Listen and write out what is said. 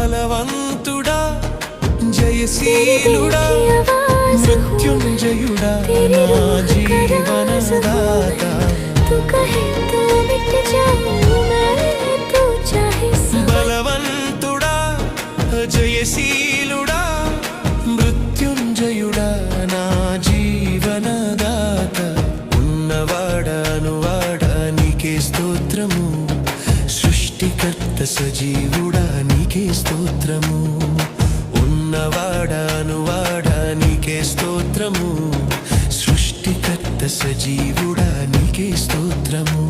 బలవంతుడా జయశీలుడా మృత్యుంజయుడా నా జీవనదాత బలవంతుడా జయశీలుడా మృత్యుంజయుడా నా జీవనదాత ఉన్నవాడా నీకే స్తోత్రము సృష్టికర్త సజీవుడా నీకే స్తోత్రము ఉన్నవాడా నీకే స్తోత్రము సృష్టికర్త సజీవుడా నీకే స్తోత్రము